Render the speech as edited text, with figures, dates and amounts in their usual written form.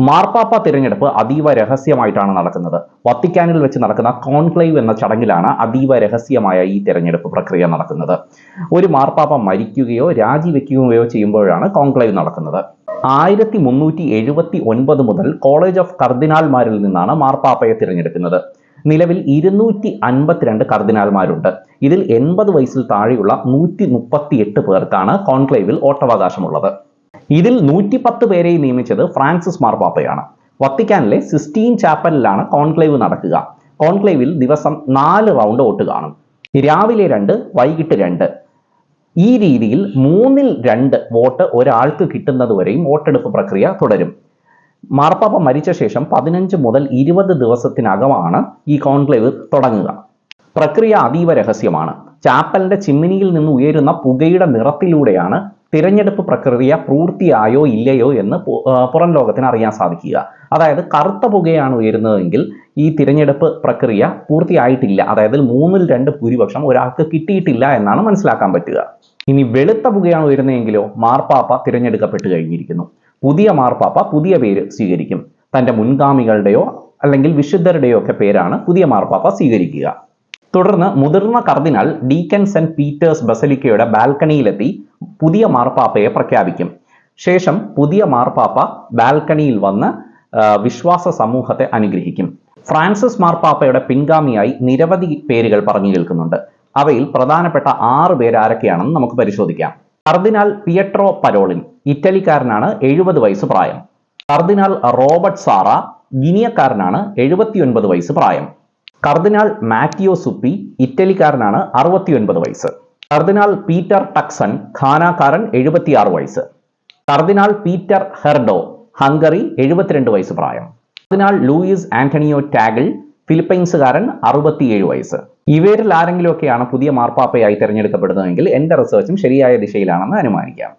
മാർപ്പാപ്പ തിരഞ്ഞെടുപ്പ് അതീവ രഹസ്യമായിട്ടാണ് നടക്കുന്നത്. വത്തിക്കാനിൽ വെച്ച് നടക്കുന്ന കോൺക്ലേവ് എന്ന ചടങ്ങിലാണ് അതീവ രഹസ്യമായ ഈ തിരഞ്ഞെടുപ്പ് പ്രക്രിയ നടക്കുന്നത്. ഒരു മാർപ്പാപ്പ മരിക്കുകയോ രാജിവെക്കുകയോ ചെയ്യുമ്പോഴാണ് കോൺക്ലേവ് നടക്കുന്നത്. 1379 മുതൽ കോളേജ് ഓഫ് കർദിനാൾമാരിൽ നിന്നാണ് മാർപ്പാപ്പയെ തിരഞ്ഞെടുക്കുന്നത്. നിലവിൽ 252 കർദിനാൾമാരുണ്ട്. ഇതിൽ 80 വയസ്സിൽ താഴെയുള്ള 138 പേർക്കാണ് കോൺക്ലേവിൽ വോട്ടവകാശമുള്ളത്. ഇതിൽ 110 പേരെ നിയമിച്ചത് ഫ്രാൻസിസ് മാർപ്പാപ്പയാണ്. വത്തിക്കാനിലെ സിസ്റ്റീൻ ചാപ്പലിലാണ് കോൺക്ലേവ് നടക്കുക. കോൺക്ലേവിൽ ദിവസം 4 റൗണ്ട് വോട്ട് കാണും. രാവിലെ 2, വൈകിട്ട് 2. ഈ രീതിയിൽ 2 വോട്ട് ഒരാൾക്ക് കിട്ടുന്നതുവരെയും വോട്ടെടുപ്പ് പ്രക്രിയ തുടരും. മാർപ്പാപ്പ മരിച്ച ശേഷം 15 മുതൽ 20 ദിവസത്തിനകമാണ് ഈ കോൺക്ലേവ് തുടങ്ങുക. പ്രക്രിയ അതീവ രഹസ്യമാണ്. ചാപ്പലിന്റെ ചിമ്മിനിയിൽ നിന്ന് ഉയരുന്ന പുകയുടെ നിറത്തിലൂടെയാണ് തിരഞ്ഞെടുപ്പ് പ്രക്രിയ പൂർത്തിയായോ ഇല്ലയോ എന്ന് പുറം ലോകത്തിന് അറിയാൻ സാധിക്കുക. അതായത് കറുത്ത പുകയാണ് ഉയരുന്നതെങ്കിൽ ഈ തിരഞ്ഞെടുപ്പ് പ്രക്രിയ പൂർത്തിയായിട്ടില്ല, അതായത് 3/2 ഭൂരിപക്ഷം ഒരാൾക്ക് കിട്ടിയിട്ടില്ല എന്നാണ് മനസ്സിലാക്കാൻ പറ്റുക. ഇനി വെളുത്ത പുകയാണ് ഉയരുന്നതെങ്കിലോ മാർപ്പാപ്പ തിരഞ്ഞെടുക്കപ്പെട്ട് കഴിഞ്ഞിരിക്കുന്നു. പുതിയ മാർപ്പാപ്പ പുതിയ പേര് സ്വീകരിക്കും. തന്റെ മുൻഗാമികളുടെയോ അല്ലെങ്കിൽ വിശുദ്ധരുടെയോ ഒക്കെ പേരാണ് പുതിയ മാർപ്പാപ്പ സ്വീകരിക്കുക. തുടർന്ന് മുതിർന്ന കർദിനാൾ ഡീക്കൻ സെന്റ് പീറ്റേഴ്സ് ബസലിക്കയുടെ ബാൽക്കണിയിലെത്തി പുതിയ മാർപ്പാപ്പയെ പ്രഖ്യാപിക്കും. ശേഷം പുതിയ മാർപ്പാപ്പ ബാൽക്കണിയിൽ വന്ന് വിശ്വാസ സമൂഹത്തെ അനുഗ്രഹിക്കും. ഫ്രാൻസിസ് മാർപ്പാപ്പയുടെ പിൻഗാമിയായി നിരവധി പേരുകൾ പറഞ്ഞു കേൾക്കുന്നുണ്ട്. അവയിൽ പ്രധാനപ്പെട്ട 6 പേര് ആരൊക്കെയാണെന്ന് നമുക്ക് പരിശോധിക്കാം. കർദിനാൾ പിയട്രോ പരോളിൻ, ഇറ്റലിക്കാരനാണ്, 70 വയസ്സ് പ്രായം. കർദിനാൾ റോബർട്ട് സാറ, ഗിനിയക്കാരനാണ്, 79 വയസ്സ് പ്രായം. കർദിനാൾ മാറ്റിയോ സുപ്പി, ഇറ്റലിക്കാരനാണ്, 69 വയസ്സ്. കർദിനാൾ പീറ്റർ ടക്സൺ, ഘാനാക്കാരൻ, 76 വയസ്സ്. കർദിനാൾ പീറ്റർ ഹെർഡോ, ഹംഗറി, 72 വയസ്സ് പ്രായം. കർദിനാൾ ലൂയിസ് ആന്റണിയോ ടാഗിൾ, ഫിലിപ്പൈൻസുകാരൻ, 67 വയസ്സ്. ഇവരിൽ ആരെങ്കിലുമൊക്കെയാണ് പുതിയ മാർപ്പാപ്പയായി തിരഞ്ഞെടുക്കപ്പെടുന്നതെങ്കിൽ എൻ്റെ റിസർച്ചും ശരിയായ ദിശയിലാണെന്ന് അനുമാനിക്കാം.